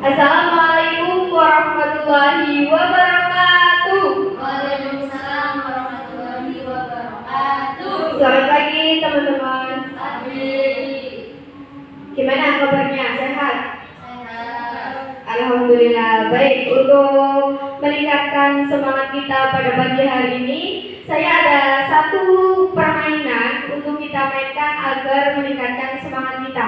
Assalamualaikum warahmatullahi wabarakatuh. Waalaikumsalam warahmatullahi wabarakatuh. Selamat pagi teman-teman. Pagi. Gimana kabarnya? Sehat? Sehat. Alhamdulillah. Baik, untuk meningkatkan semangat kita pada pagi hari ini, saya ada satu permainan untuk kita mainkan agar meningkatkan semangat kita.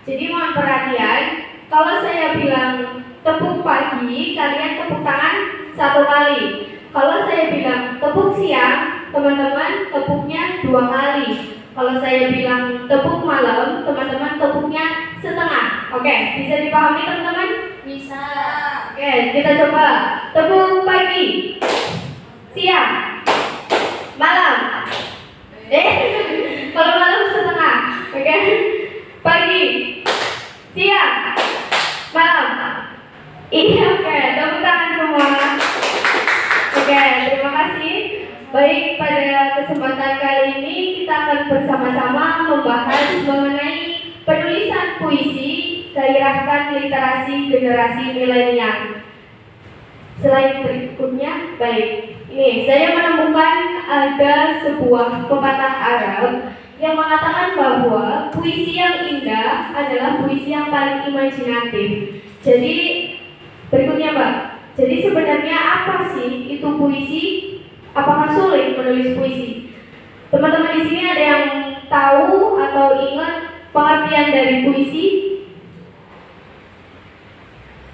Jadi mohon perhatian, kalau saya bilang tepuk pagi, kalian tepuk tangan satu kali. Kalau saya bilang tepuk siang, teman-teman tepuknya 2 kali. Kalau saya bilang tepuk malam, teman-teman tepuknya setengah. Oke, bisa dipahami teman-teman? Bisa. Oke, kita coba. Tepuk pagi, siang, malam. Kalau malam setengah. Oke, pagi, siang, malam. Iya, oke, tepuk tangan semua. Oke, terima kasih. Baik, pada kesempatan kali ini kita akan bersama-sama membahas mengenai penulisan puisi, gairahkan literasi generasi milenial. Selain berikutnya, baik, ini saya menemukan ada sebuah pepatah Arab yang mengatakan bahwa puisi yang indah adalah puisi yang paling imajinatif. Jadi berikutnya, Mbak. Jadi sebenarnya apa sih itu puisi? Apakah sulit menulis puisi? Teman-teman di sini ada yang tahu atau ingat pengertian dari puisi?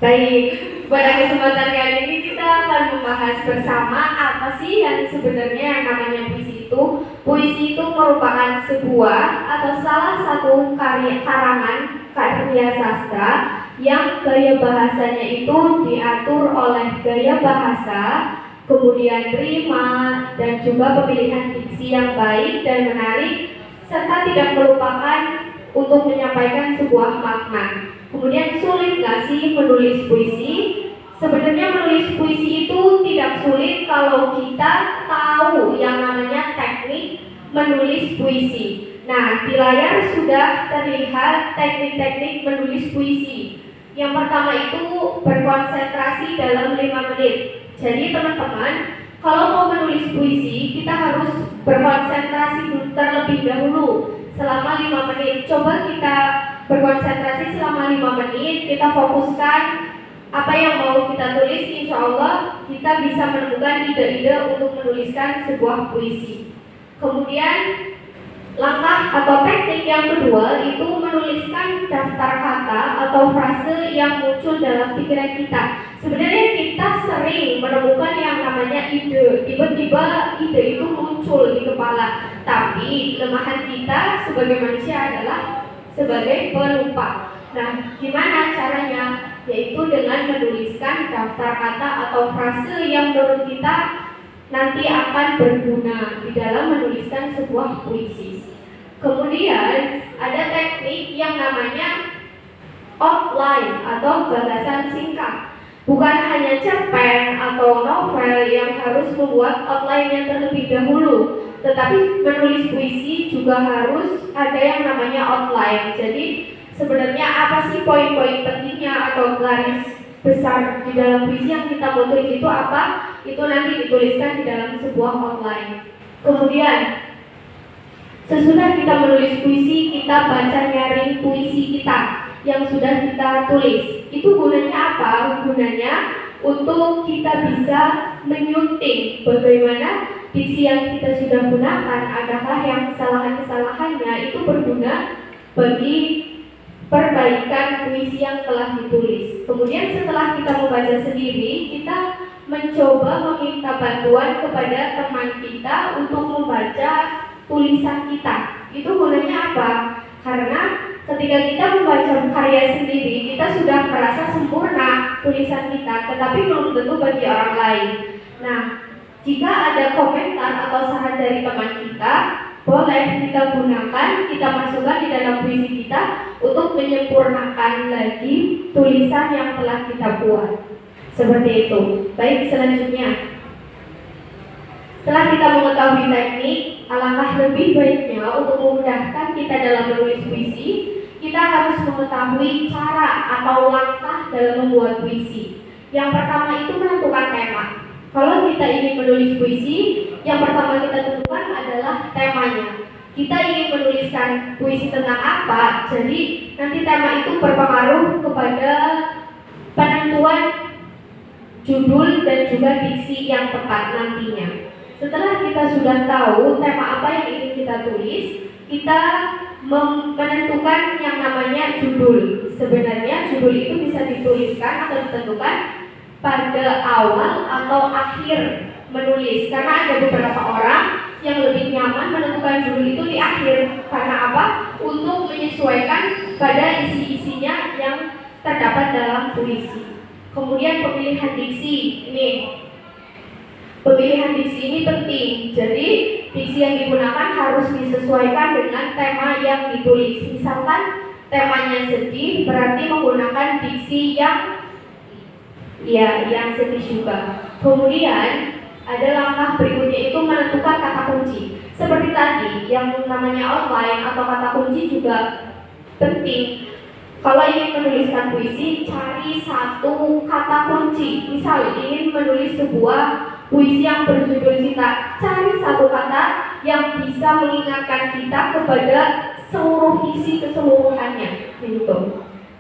Baik, pada kesempatan kali ini kita akan membahas bersama apa sih yang sebenarnya yang namanya puisi itu. Puisi itu merupakan sebuah atau salah satu karangan karya sastra yang gaya bahasanya itu diatur oleh gaya bahasa, kemudian rima, dan juga pemilihan diksi yang baik dan menarik, serta tidak melupakan untuk menyampaikan sebuah makna. Kemudian sulit nggak sih menulis puisi? Sebenarnya menulis puisi itu tidak sulit kalau kita tahu yang namanya teknik menulis puisi. Nah, di layar sudah terlihat teknik-teknik menulis puisi. Yang pertama itu berkonsentrasi dalam 5 menit. Jadi teman-teman, kalau mau menulis puisi, kita harus berkonsentrasi terlebih dahulu selama 5 menit. Coba kita berkonsentrasi selama 5 menit, kita fokuskan apa yang mau kita tulis, insya Allah kita bisa menemukan ide-ide untuk menuliskan sebuah puisi. Kemudian langkah atau teknik yang kedua itu menuliskan daftar kata atau frase yang muncul dalam pikiran kita. Sebenarnya kita sering menemukan yang namanya ide, tiba-tiba ide itu muncul di kepala. Tapi kelemahan kita sebagai manusia adalah sebagai pelupa. Nah, gimana caranya? Yaitu dengan menuliskan daftar kata atau frase yang menurut kita nanti akan berguna di dalam menuliskan sebuah puisi. Kemudian ada teknik yang namanya outline atau gagasan singkat. Bukan hanya cerpen atau novel yang harus membuat outline-nya terlebih dahulu, tetapi menulis puisi juga harus ada yang namanya outline. Jadi sebenarnya apa sih poin-poin pentingnya atau garis besar di dalam puisi yang kita mau tulis itu apa? Itu nanti dituliskan di dalam sebuah outline. Kemudian sesudah kita menulis puisi, kita baca nyaring puisi kita yang sudah kita tulis. Itu gunanya apa? Gunanya untuk kita bisa menyunting bagaimana diksi yang kita sudah gunakan, adakah yang kesalahan-kesalahannya itu berguna bagi perbaikan puisi yang telah ditulis. Kemudian setelah kita membaca sendiri, kita mencoba meminta bantuan kepada teman kita untuk membaca tulisan kita. Itu gunanya apa? Karena ketika kita membaca karya sendiri, kita sudah merasa sempurna tulisan kita, tetapi belum tentu bagi orang lain. Nah, jika ada komentar atau saran dari teman kita, boleh kita gunakan, kita masukkan di dalam puisi kita untuk menyempurnakan lagi tulisan yang telah kita buat. Seperti itu. Baik, selanjutnya, setelah kita mengetahui teknik, alangkah lebih baiknya untuk memudahkan kita dalam menulis puisi, kita harus mengetahui cara atau langkah dalam membuat puisi. Yang pertama itu menentukan tema. Kalau kita ingin menulis puisi, yang pertama kita tentukan adalah temanya. Kita ingin menuliskan puisi tentang apa, jadi nanti tema itu berpengaruh kepada penentuan judul dan juga diksi yang tepat nantinya. Setelah kita sudah tahu tema apa yang ingin kita tulis, kita menentukan yang namanya judul. Sebenarnya judul itu bisa dituliskan atau ditentukan pada awal atau akhir menulis, karena ada beberapa orang yang lebih nyaman menentukan judul itu di akhir. Karena apa? Untuk menyesuaikan pada isi-isinya yang terdapat dalam puisi. Kemudian pemilihan diksi ini. Pemilihan diksi ini penting. Jadi diksi yang digunakan harus disesuaikan dengan tema yang ditulis. Misalkan temanya sedih, berarti menggunakan diksi yang sedih juga. Kemudian ada langkah berikutnya itu menentukan kata kunci. Seperti tadi, yang namanya outline atau kata kunci juga penting. Kalau ingin menuliskan puisi, cari satu kata kunci. Misal ingin menulis sebuah puisi yang berjudul cinta, cari satu kata yang bisa mengingatkan kita kepada seluruh isi keseluruhannya. Gitu.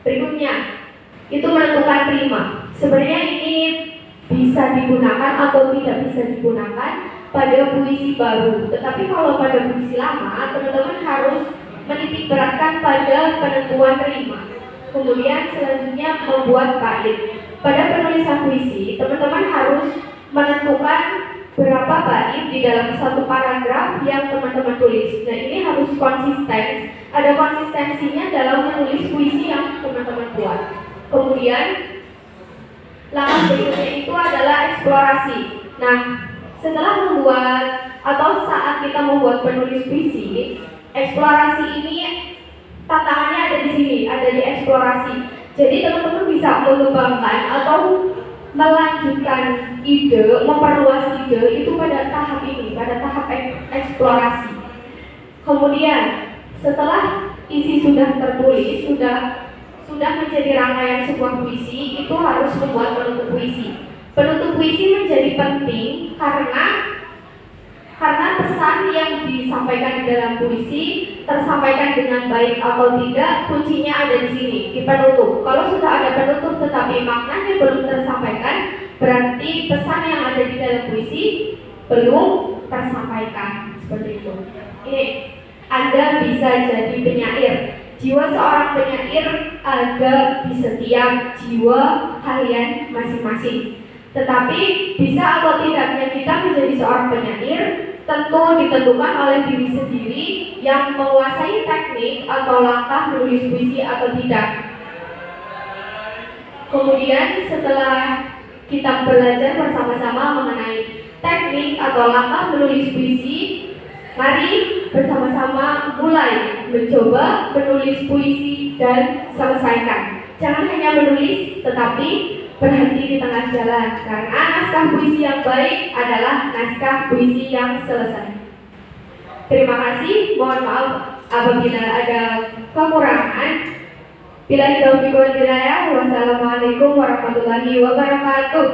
Berikutnya, itu menentukan rima. Sebenarnya ini bisa digunakan atau tidak bisa digunakan pada puisi baru. Tetapi kalau pada puisi lama, teman-teman harus menitik beratkan pada penentuan rima. Kemudian selanjutnya membuat bait. Pada penulisan puisi, teman-teman harus menentukan berapa bait di dalam satu paragraf yang teman-teman tulis. Nah, ini harus konsisten. Ada konsistensinya dalam menulis puisi yang teman-teman buat. Kemudian langkah berikutnya itu adalah eksplorasi. Nah, setelah membuat atau saat kita membuat penulis puisi, eksplorasi ini tantangannya ada di sini, ada di eksplorasi. Jadi teman-teman bisa mengembangkan atau melanjutkan ide, memperluas ide itu pada tahap ini, pada tahap eksplorasi. Kemudian setelah isi sudah tertulis, sudah menjadi rangkaian sebuah puisi, itu harus membuat penutup puisi. Penutup puisi menjadi penting karena pesan yang disampaikan di dalam puisi tersampaikan dengan baik atau tidak, kuncinya ada di sini, di penutup. Kalau sudah ada penutup tetapi maknanya belum tersampaikan, berarti pesan yang ada di dalam puisi belum tersampaikan. Seperti itu. Ini, Anda bisa jadi penyair. Jiwa seorang penyair ada di setiap jiwa kalian masing-masing. Tetapi bisa atau tidaknya kita menjadi seorang penyair tentu ditentukan oleh diri sendiri yang menguasai teknik atau langkah menulis puisi atau tidak. Kemudian setelah kita belajar bersama-sama mengenai teknik atau langkah menulis puisi, mari bersama-sama mulai mencoba menulis puisi dan selesaikan. Jangan hanya menulis, tetapi berhenti di tengah jalan, karena naskah puisi yang baik adalah naskah puisi yang selesai. Terima kasih, mohon maaf apabila ada kekurangan. Bila taufiq wal hidayah, wassalamualaikum warahmatullahi wabarakatuh.